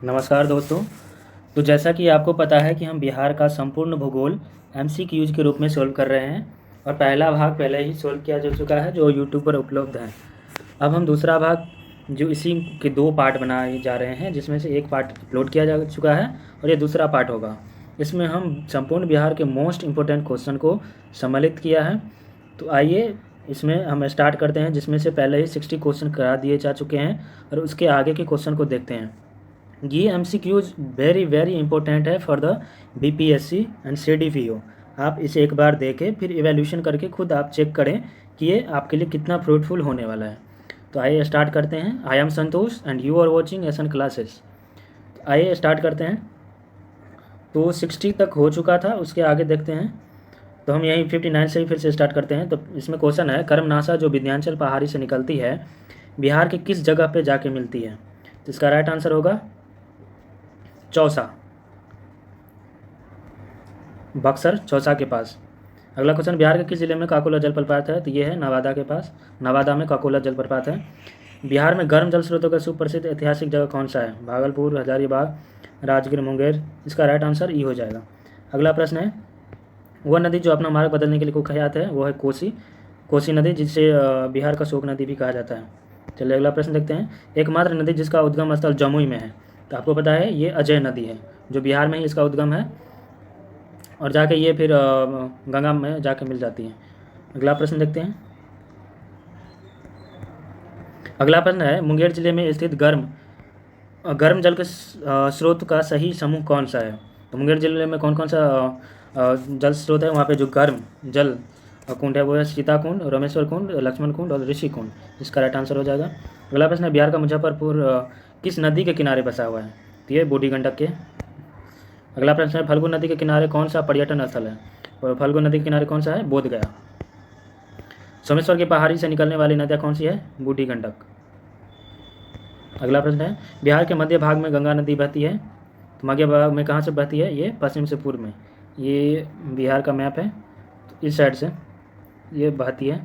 नमस्कार दोस्तों। तो जैसा कि आपको पता है कि हम बिहार का संपूर्ण भूगोल एमसीक्यूज के रूप में सॉल्व कर रहे हैं और पहला भाग पहले ही सॉल्व किया जा चुका है जो यूट्यूब पर उपलब्ध है। अब हम दूसरा भाग जो इसी के दो पार्ट बनाए जा रहे हैं, जिसमें से एक पार्ट अपलोड किया जा चुका है और ये दूसरा पार्ट होगा। इसमें हम संपूर्ण बिहार के मोस्ट इम्पोर्टेंट क्वेश्चन को सम्मिलित किया है। तो आइए इसमें हम स्टार्ट करते हैं, जिसमें से पहले ही 60 क्वेश्चन करा दिए जा चुके हैं और उसके आगे के क्वेश्चन को देखते हैं। ये एमसीक्यूज वेरी वेरी इंपॉर्टेंट है for the BPSC and CDPO. आप इसे एक बार देखें, फिर इवैल्यूएशन करके खुद आप चेक करें कि ये आपके लिए कितना फ्रूटफुल होने वाला है। तो आइए स्टार्ट करते हैं। I am Santosh and you are watching Esan classes. आइए स्टार्ट करते हैं। तो 60 तक हो चुका था, उसके आगे देखते हैं। तो हम यहीं 59 से ही फिर से स्टार्ट करते हैं। तो इसमें क्वेश्चन है, कर्मनाशा जो विंध्याचल पहाड़ी से निकलती है बिहार के किस जगह पे जाके मिलती है? तो इसका राइट आंसर होगा चौसा, बक्सर चौसा के पास। अगला क्वेश्चन, बिहार के किस जिले में काकोला जलप्रपात है? तो ये है नवादा के पास, नवादा में काकोला जलप्रपात है। बिहार में गर्म जल स्रोतों का सुप्रसिद्ध ऐतिहासिक जगह कौन सा है? भागलपुर, हजारीबाग, राजगीर, मुंगेर। इसका राइट आंसर ई हो जाएगा। अगला प्रश्न है, वह नदी जो अपना मार्ग बदलने के लिए कुख्यात है वो है कोसी, कोसी नदी, जिसे बिहार का शोक नदी भी कहा जाता है। चलिए अगला प्रश्न देखते हैं। एकमात्र नदी जिसका उद्गम स्थल जमुई में है? तो आपको पता है ये अजय नदी है, जो बिहार में ही इसका उद्गम है और जाके ये फिर गंगा में जाके मिल जाती है। अगला प्रश्न देखते हैं। अगला प्रश्न है, मुंगेर जिले में स्थित गर्म जल के स्रोत का सही समूह कौन सा है? तो मुंगेर जिले में कौन कौन सा जल स्रोत है वहाँ पे जो गर्म जल कुंड है वो है सीता कुंड, रामेश्वर कुंड, लक्ष्मण कुंड और ऋषि कुंड। इसका राइट आंसर हो जाएगा। अगला प्रश्न है, बिहार का मुजफ्फरपुर किस नदी के किनारे बसा हुआ है? तो ये बूढ़ी गंडक के। अगला प्रश्न है, फल्गु नदी के किनारे कौन सा पर्यटन स्थल है? और फल्गु नदी के किनारे कौन सा है? बोधगया। सोमेश्वर की पहाड़ी से निकलने वाली नदियाँ कौन सी है? बूढ़ी गंडक। अगला प्रश्न है, बिहार के मध्य भाग में गंगा नदी बहती है। तो मध्य भाग में कहाँ से बहती है? ये पश्चिम से पूर्व में। ये बिहार का मैप है, तो इस साइड से ये बहती है।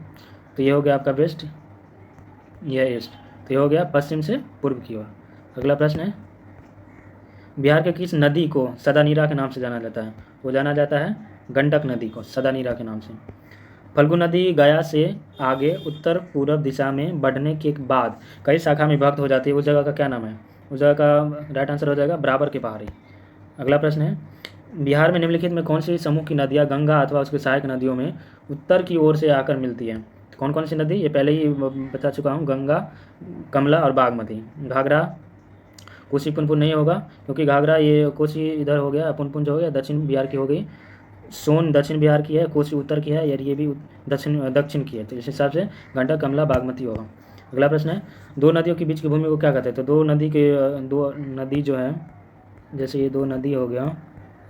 तो ये हो गया आपका वेस्ट, यह ईस्ट। तो ये हो गया पश्चिम से पूर्व की ओर। अगला प्रश्न है, बिहार के किस नदी को सदानीरा के नाम से जाना जाता है? वो जाना जाता है गंडक नदी को सदानीरा के नाम से। फल्गु नदी गया से आगे उत्तर पूर्व दिशा में बढ़ने के बाद कई शाखा में विभक्त हो जाती है, उस जगह का क्या नाम है? उस जगह का राइट आंसर हो जाएगा बराबर की पहाड़ी। अगला प्रश्न है, बिहार में निम्नलिखित में कौन सी समूह की नदियाँ गंगा अथवा उसके सहायक नदियों में उत्तर की ओर से आकर मिलती है? कौन कौन सी नदी? ये पहले ही बता चुका हूँ, गंगा, कमला और बागमती। घाघरा, कोसी, पुनपुन नहीं होगा क्योंकि घाघरा ये कोसी इधर हो गया, पुनपुन जो हो गया दक्षिण बिहार की हो गई, सोन दक्षिण बिहार की है, कोसी उत्तर की है, यार ये भी दक्षिण की है। तो इस हिसाब से गंडक, कमला, बागमती होगा। अगला प्रश्न है, दो नदियों के बीच की भूमि को क्या कहते हैं? तो दो नदी जो है, जैसे ये दो नदी हो गया,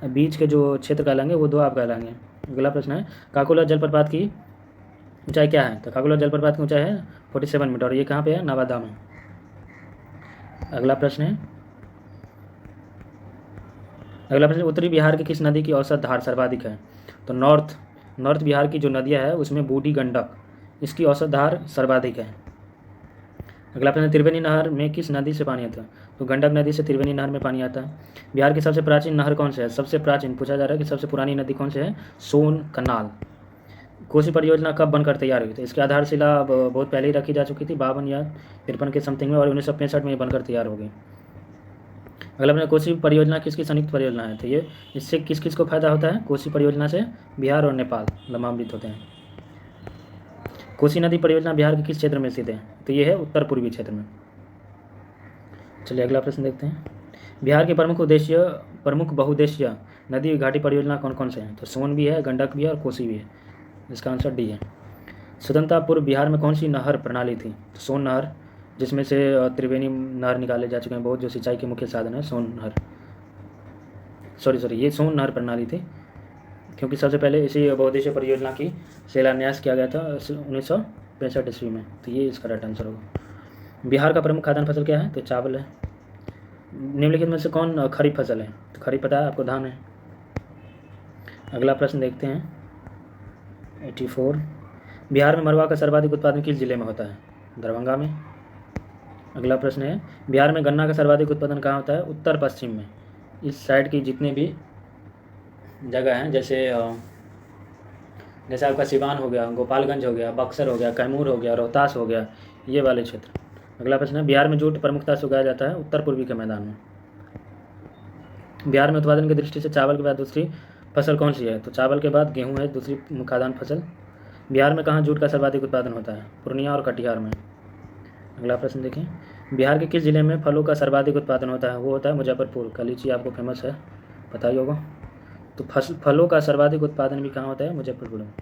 बीच के जो क्षेत्र कहलाएंगे वो दो आप कहलाएंगे। अगला प्रश्न है, काकोला जलप्रपात की ऊंचाई क्या है? तो काकोला जलप्रपात की ऊंचाई है 47 मीटर और ये कहाँ पे है? नवादा में। अगला प्रश्न है, उत्तरी बिहार की किस नदी की औसत धार सर्वाधिक है? तो नॉर्थ बिहार की जो नदियाँ है उसमें बूढ़ी गंडक, इसकी औसत धार सर्वाधिक है। अगला प्रश्न, त्रिवेणी नहर में किस नदी से पानी आता है? तो गंडक नदी से त्रिवेणी नहर में पानी आता है। बिहार की सबसे प्राचीन नहर कौन सी है? सबसे प्राचीन पूछा जा रहा है कि सबसे पुरानी नदी कौन सी है? सोन कनाल। कोसी परियोजना कब बनकर तैयार हुई? तो इसकी आधारशिला बहुत पहले ही रखी जा चुकी थी, 52 या 53 के समथिंग में, और 1965 में बनकर तैयार हो गई। अगला प्रश्न, कोसी परियोजना किसकी संयुक्त परियोजना है? तो ये इससे किस किस को फायदा होता है? कोसी परियोजना से बिहार और नेपाल लाभान्वित होते हैं। कोसी नदी परियोजना बिहार के किस क्षेत्र में स्थित है? तो ये है उत्तर पूर्वी क्षेत्र में। चलिए अगला प्रश्न देखते हैं, बिहार के प्रमुख बहुउद्देशीय नदी घाटी परियोजना कौन कौन से हैं? तो सोन भी है, गंडक भी है और कोसी भी है। इसका आंसर डी है। स्वतंत्रता पूर्व बिहार में कौन सी नहर प्रणाली थी? तो सोन नहर, जिसमें से त्रिवेणी नहर निकाले जा चुके हैं बहुत, जो सिंचाई के मुख्य साधन है सोन नहर। सॉरी ये सोन नहर प्रणाली थी, क्योंकि सबसे पहले इसी बहुउद्देशीय परियोजना की शिलान्यास किया गया था 1965 ईस्वी में। तो ये इसका राइट आंसर होगा। बिहार का प्रमुख खाद्यान्न फसल क्या है? तो चावल है। निम्नलिखित में से कौन खरीफ फसल है? तो खरीफ पता है आपको, धान है। अगला प्रश्न देखते हैं 84, बिहार में मरुआ का सर्वाधिक उत्पादन किस जिले में होता है? दरभंगा में। अगला प्रश्न है, बिहार में गन्ना का सर्वाधिक उत्पादन कहाँ होता है? उत्तर पश्चिम में। इस साइड की जितने भी जगह हैं, जैसे आपका सिवान हो गया, गोपालगंज हो गया, बक्सर हो गया, कैमूर हो गया, रोहतास हो गया, ये वाले क्षेत्र। अगला प्रश्न है, बिहार में जूट प्रमुखता से उगाया जाता है? उत्तर पूर्वी के मैदान में। बिहार में उत्पादन की दृष्टि से चावल के बाद दूसरी फसल कौन सी है? तो चावल के बाद गेहूँ है दूसरी खाद्यान्न फसल। बिहार में कहाँ जूट का सर्वाधिक उत्पादन होता है? पूर्णिया और कटिहार में। अगला प्रश्न देखें, बिहार के किस जिले में फलों का सर्वाधिक उत्पादन होता है? वो होता है मुजफ्फरपुर का। लीची आपको फेमस है, पता ही होगा। तो फलों का सर्वाधिक उत्पादन भी कहाँ होता है? मुजफ्फरपुर में।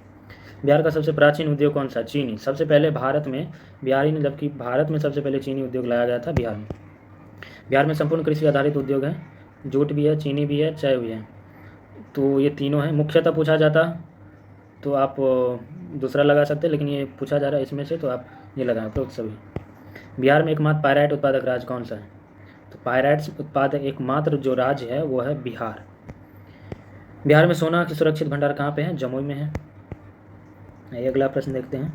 बिहार का सबसे प्राचीन उद्योग कौन सा? चीनी। सबसे पहले भारत में बिहारी ने, जबकि भारत में सबसे पहले चीनी उद्योग लाया गया था बिहार में। बिहार में संपूर्ण कृषि आधारित उद्योग है, जूट भी है, चीनी भी है, चाय भी है। तो ये तीनों हैं। मुख्यतः पूछा जाता तो आप दूसरा लगा सकते हैं, लेकिन ये पूछा जा रहा है इसमें से, तो आप ये लगाएं तो सभी। बिहार में एकमात्र पायराइट उत्पादक राज्य कौन सा है? तो पायराइट्स उत्पादक एकमात्र जो राज्य है वो है बिहार। बिहार में सोना के सुरक्षित भंडार कहाँ पे हैं? जमुई में है। अगला प्रश्न देखते हैं,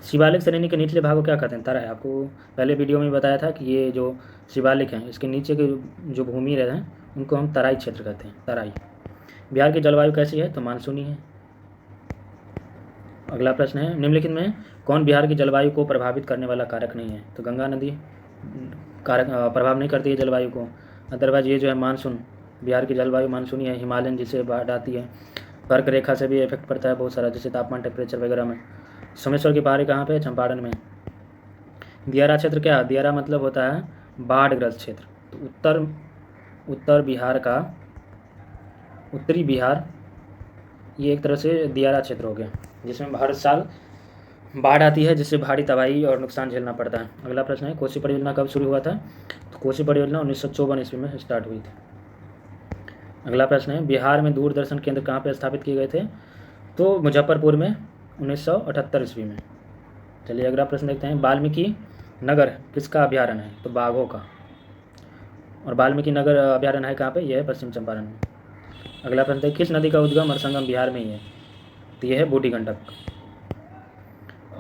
शिवालिक श्रेणी के निचले भाग को क्या कहते हैं? तराई। आपको पहले वीडियो में बताया था कि ये जो शिवालिक हैं इसके नीचे के जो भूमि रहते हैं उनको हम तराई क्षेत्र कहते हैं, तराई। बिहार की जलवायु कैसी है? तो मानसूनी है। अगला प्रश्न है, निम्नलिखित में कौन बिहार की जलवायु को प्रभावित करने वाला कारक नहीं है? तो गंगा नदी कारक प्रभाव नहीं करती है जलवायु को। अदरवाइज ये जो है मानसून, बिहार की जलवायु मानसूनी है, हिमालयन जिससे बाढ़ आती है, कर्क रेखा से भी इफेक्ट पड़ता है बहुत सारा, जैसे तापमान, टेम्परेचर वगैरह में। सोमेश्वर की पहाड़ी कहाँ पे? चंपारण में। दियारा क्षेत्र क्या? दियारा मतलब होता है बाढ़ग्रस्त क्षेत्र। तो उत्तर बिहार का, उत्तरी बिहार, ये एक तरह से दियारा क्षेत्र हो गया जिसमें हर साल बाढ़ आती है, जिससे भारी तबाही और नुकसान झेलना पड़ता है। अगला प्रश्न है, कोसी परियोजना कब शुरू हुआ था? तो कोसी परियोजना 1954 ईस्वी में स्टार्ट हुई थी। अगला प्रश्न है, बिहार में दूरदर्शन केंद्र कहाँ पर स्थापित किए गए थे? तो मुजफ्फरपुर में 1978 ईस्वी में। चलिए अगला प्रश्न देखते हैं, वाल्मीकि नगर किसका अभ्यारण्य है? तो बाघों का। और वाल्मीकि नगर अभ्यारण्य है कहाँ पे? यह है पश्चिम चंपारण में। अगला प्रश्न है, किस नदी का उद्गम और संगम बिहार में ही है? तो यह है बूढ़ी गंडक।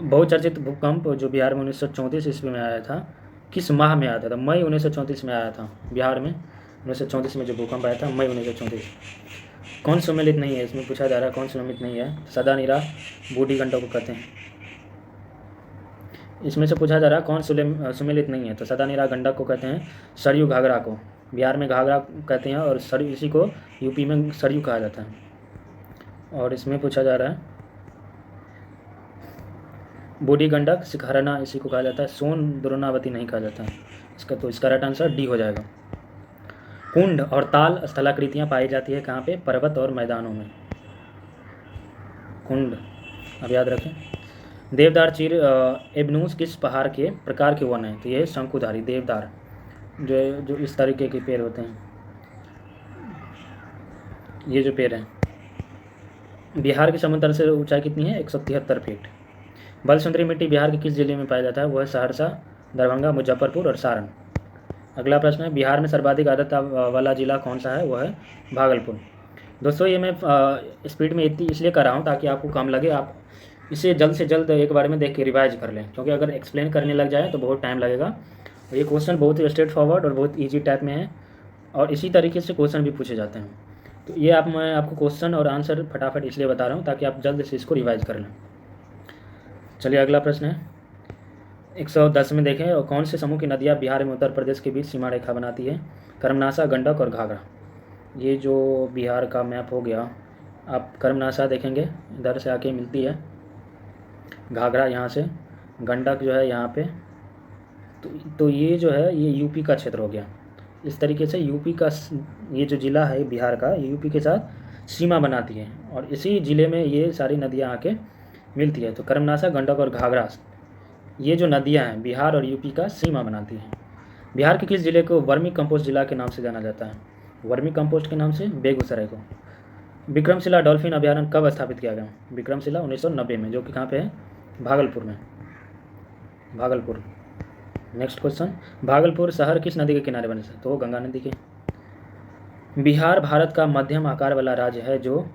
बहुचर्चित भूकंप जो बिहार में 1934 ईस्वी में आया था, किस माह में आया था? मई 1934 में आया था बिहार में। 1934 में जो भूकंप आया था, मई 1934। कौन सुमेलित नहीं है? इसमें पूछा जा रहा है कौन सुमेलित नहीं है? सदा नीरा बूढ़ी गंडक को कहते हैं। इसमें से पूछा जा रहा है कौन सुमेलित नहीं है? तो सदा नीरा गंडक को कहते हैं। सरयू घाघरा को बिहार में घाघरा कहते हैं, और सरयू, इसी को यूपी में सरयू कहा जाता है। और इसमें पूछा जा रहा है बूढ़ी गंडक, शिखरना इसी को कहा जाता है, सोन द्रोणावती नहीं कहा जाता है इसका। तो इसका राइट आंसर डी हो जाएगा। कुंड और ताल स्थलाकृतियाँ पाई जाती है कहाँ पे? पर्वत और मैदानों में। कुंड अब याद रखें। देवदार चीर एबनूस किस पहाड़ के प्रकार के वन है? तो ये शंकुधारी देवदार, जो इस तरीके के पेड़ होते हैं, ये जो पेड़ हैं। बिहार की समुद्र से ऊंचाई कितनी है? 173 फीट। बलसुंदरी मिट्टी बिहार के किस जिले में पाया जाता है? वह सहरसा, दरभंगा, मुजफ्फरपुर और सारण। अगला प्रश्न है, बिहार में सर्वाधिक आर्द्रता वाला जिला कौन सा है? वह है भागलपुर। दोस्तों ये मैं स्पीड में इतनी इसलिए कर रहा हूँ ताकि आपको कम लगे, आप इसे जल्द से जल्द एक बार में देख के रिवाइज कर लें, क्योंकि अगर एक्सप्लेन करने लग जाए तो बहुत टाइम लगेगा। ये क्वेश्चन बहुत ही स्ट्रेट फॉरवर्ड और बहुत ईजी टाइप में है, और इसी तरीके से क्वेश्चन भी पूछे जाते हैं। तो ये मैं आपको क्वेश्चन और आंसर फटाफट इसलिए बता रहा हूँ ताकि आप जल्द से इसको रिवाइज कर लें। चलिए अगला प्रश्न है 110 में देखें, और कौन से समूह की नदियाँ बिहार में उत्तर प्रदेश के बीच सीमा रेखा बनाती है? कर्मनाशा, गंडक और घाघरा। ये जो बिहार का मैप हो गया, आप कर्मनाशा देखेंगे इधर से आके मिलती है, घाघरा यहाँ से, गंडक जो है यहाँ पे। तो ये जो है ये यूपी का क्षेत्र हो गया। इस तरीके से यूपी का ये जो ज़िला है बिहार का, यूपी के साथ सीमा बनाती है, और इसी ज़िले में ये सारी नदियाँ आके मिलती है। तो कर्मनाशा, गंडक और घाघरा, ये जो नदियाँ हैं बिहार और यूपी का सीमा बनाती हैं। बिहार के किस ज़िले को वर्मी कंपोस्ट जिला के नाम से जाना जाता है? वर्मी कंपोस्ट के नाम से बेगूसराय को। विक्रमशिला डॉल्फिन अभ्यारण्य कब स्थापित किया गया? विक्रमशिला 1990 में, जो कि कहाँ पे है? भागलपुर में, भागलपुर। नेक्स्ट क्वेश्चन, भागलपुर शहर किस नदी के किनारे बने से? तो गंगा नदी के। बिहार भारत का मध्यम आकार वाला राज्य है जो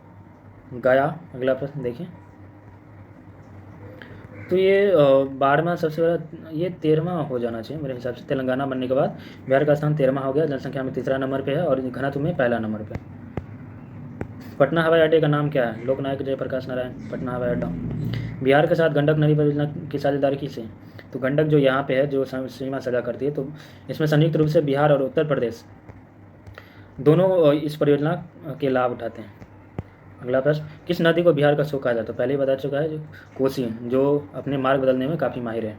गया। अगला प्रश्न देखिए, तो ये 12वां सबसे बड़ा, ये 13वां हो जाना चाहिए मेरे हिसाब से। तेलंगाना बनने के बाद बिहार का स्थान 13वां हो गया, जनसंख्या में तीसरा नंबर पे है और घनत्व में पहला नंबर पे। पटना हवाई अड्डे का नाम क्या है? लोकनायक जयप्रकाश नारायण, पटना हवाई अड्डा। बिहार के साथ गंडक नदी परियोजना की साझेदारी किसे? तो गंडक जो यहाँ पे है, जो सीमा सजा करती है, तो इसमें संयुक्त रूप से बिहार और उत्तर प्रदेश दोनों इस परियोजना के लाभ उठाते हैं। अगला प्रश्न, किस नदी को बिहार का शोक कहा जाता है? तो पहले ही बता चुका है, जो कोसी, जो अपने मार्ग बदलने में काफ़ी माहिर है।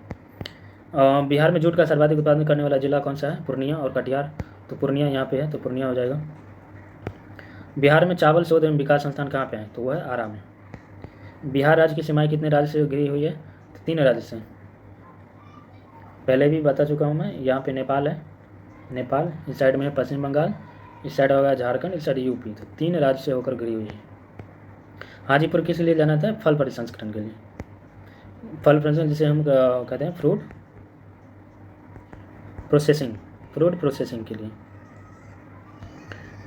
बिहार में जूट का सर्वाधिक उत्पादन करने वाला जिला कौन सा है? पूर्णिया और कटिहार। तो पूर्णिया यहाँ पे है, तो पूर्णिया हो जाएगा। बिहार में चावल शोध एवं विकास संस्थान कहाँ पे है? तो वह है आरा में। बिहार राज्य की सीमाएं कितने राज्य से घिरी हुई है? तो 3 राज्य से। पहले भी बता चुका हूँ मैं। यहाँ पे नेपाल है, नेपाल, इस साइड में है पश्चिम बंगाल, इस साइड होगा झारखंड, इस साइड यूपी। तो 3 राज्य से होकर घिरी हुई है। हाजीपुर किस लिए जाना था? फल प्रसंस्करण के लिए। फल प्रसंस्करण जिसे हम कहते हैं फ्रूट प्रोसेसिंग, फ्रूट प्रोसेसिंग के लिए,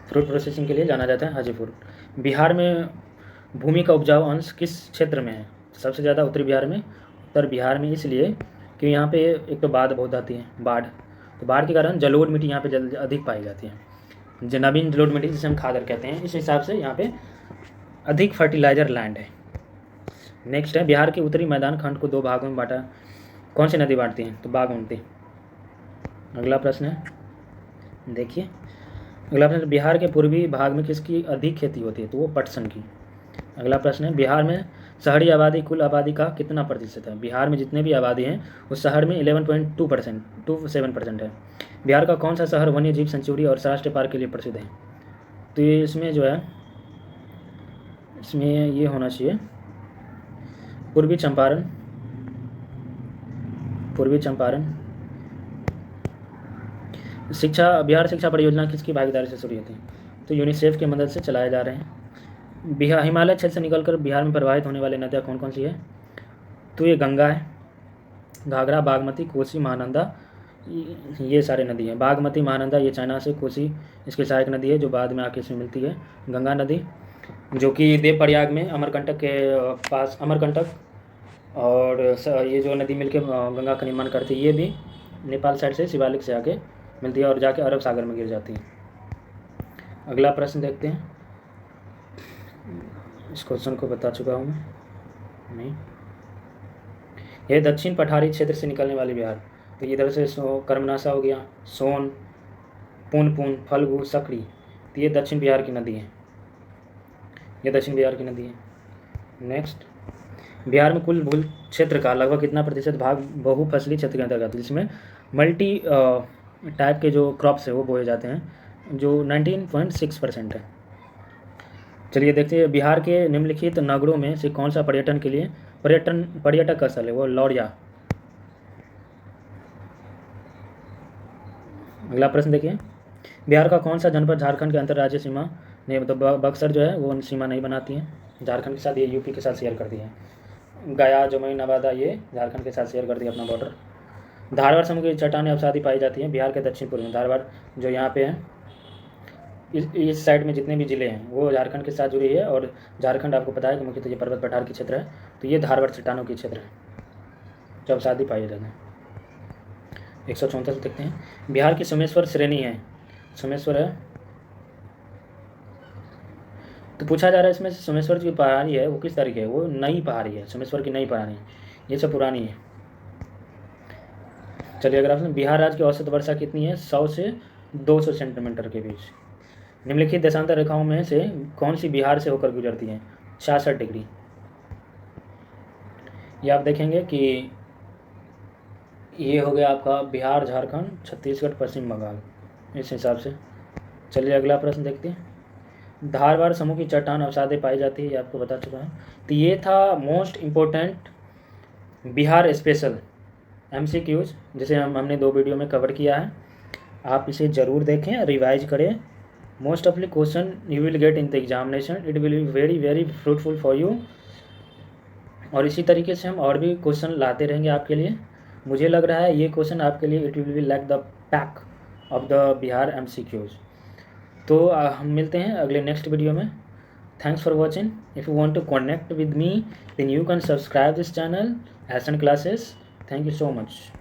फ्रूट प्रोसेसिंग के लिए जाना जाता है हाजीपुर। बिहार में भूमि का उपजाऊ अंश किस क्षेत्र में है? सबसे ज़्यादा उत्तरी बिहार में, उत्तर बिहार में, इसलिए कि यहाँ पे एक तो बाढ़ बहुत आती है, बाढ़, तो बाढ़ के कारण जलोढ़ मिट्टी यहाँ पे अधिक पाई जाती है। जो नवीन जलोढ़ मिट्टी जिसे हम खादर कहते हैं, इस हिसाब से यहाँ पे अधिक फर्टिलाइजर लैंड है। नेक्स्ट है, बिहार के उत्तरी मैदान खंड को 2 भागों में बांटा, कौन सी नदी बांटती है? तो बागमती। अगला प्रश्न है, देखिए अगला प्रश्न, बिहार के पूर्वी भाग में किसकी अधिक खेती होती है? तो वो पटसन की। अगला प्रश्न है, बिहार में शहरी आबादी कुल आबादी का कितना प्रतिशत है? बिहार में जितने भी आबादी हैं उस शहर में 11.27% है। बिहार का कौन सा शहर वन्य जीव सेंचुरी और राष्ट्रीय पार्क के लिए प्रसिद्ध है? तो ये इसमें जो है, इसमें ये होना चाहिए पूर्वी चंपारण, पूर्वी चंपारण। बिहार शिक्षा परियोजना किसकी भागीदारी से शुरू होती है? तो यूनिसेफ की मदद से चलाए जा रहे हैं। बिहार हिमालय क्षेत्र से निकलकर बिहार में प्रवाहित होने वाली नदियाँ कौन कौन सी है? तो ये गंगा है, घाघरा, बागमती, कोसी, महानंदा, ये सारे नदी हैं। बागमती, महानंदा ये चाइना से, कोसी इसकी सहायक नदी है जो बाद में आके इसमें मिलती है। गंगा नदी जो कि देवप्रयाग में अमरकंटक के पास, अमरकंटक और ये जो नदी मिलके गंगा का निर्माण करती है, ये भी नेपाल साइड से शिवालिक से आके मिलती है और जाके अरब सागर में गिर जाती है। अगला प्रश्न देखते हैं, इस क्वेश्चन को बता चुका हूँ मैं, नहीं, ये दक्षिण पठारी क्षेत्र से निकलने वाली बिहार, तो इधर से कर्मनाशा हो गया, सोन, पुनपुन, फल्गु, सकड़ी, तो ये दक्षिण बिहार की नदी है, ये दक्षिण बिहार की नदी है। नेक्स्ट, बिहार में कुल भूल क्षेत्र का लगभग कितना प्रतिशत भाग बहुफसली क्षेत्र के अंतर्गत, जिसमें मल्टी टाइप के जो क्रॉप्स है वो बोए जाते हैं, जो 19.6% है। चलिए देखते हैं, बिहार के निम्नलिखित नगरों में से कौन सा पर्यटन के लिए पर्यटक स्थल है? वो लौरिया। अगला प्रश्न देखिए, बिहार का कौन सा जनपद झारखंड के अंतर्राज्यीय सीमा नहीं, मतलब बक्सर जो है वो सीमा नहीं बनाती है झारखंड के साथ, ये यूपी के साथ शेयर करती है। गया, जमुई, नवादा ये झारखंड के साथ शेयर करती है अपना बॉर्डर। धारवाड़ समूह की चट्टानें अवसादी पाई जाती हैं बिहार के दक्षिण पूर्व में। धारवाड़ जो यहाँ पे है, इस साइड में जितने भी ज़िले हैं वो झारखंड के साथ जुड़ी है, और झारखंड आपको पता है कि मुख्यतः ये पर्वत पठार की क्षेत्र है, तो ये धारवाड़ चट्टानों की क्षेत्र है जो अवसादी पाई जाते हैं। 134 देखते हैं, बिहार की सोमेश्वर श्रेणी है, सोमेश्वर है, तो पूछा जा रहा है इसमें सोमेश्वर की पहाड़ी है वो किस तरीके है? वो नई पहाड़ी है, सोमेश्वर की नई पहाड़ी है, ये सब पुरानी है। चलिए अगर आपने, बिहार राज्य की औसत वर्षा कितनी है? 100 से 200 सेंटीमीटर के बीच। निम्नलिखित देशांतर रेखाओं में से कौन सी बिहार से होकर गुजरती है? 66 डिग्री। ये आप देखेंगे कि ये हो गया आपका बिहार, झारखंड, छत्तीसगढ़, पश्चिम बंगाल, इस हिसाब से। चलिए अगला प्रश्न देखते हैं, धारवाड़ समूह की चट्टान अवसादें पाई जाती है, ये आपको बता चुका है। तो ये था most important Bihar special MCQs, जिसे हमने 2 वीडियो में कवर किया है। आप इसे ज़रूर देखें, रिवाइज करें। Most of the question you will get in the examination, it will be very very fruitful for you. और इसी तरीके से हम और भी क्वेश्चन लाते रहेंगे आपके लिए। मुझे लग रहा है ये क्वेश्चन आपके लिए it will be like the pack of the Bihar MCQs। तो हम मिलते हैं अगले नेक्स्ट वीडियो में। Thanks for watching. If you want to connect with me then you can subscribe this channel Esan classes. Thank you so much.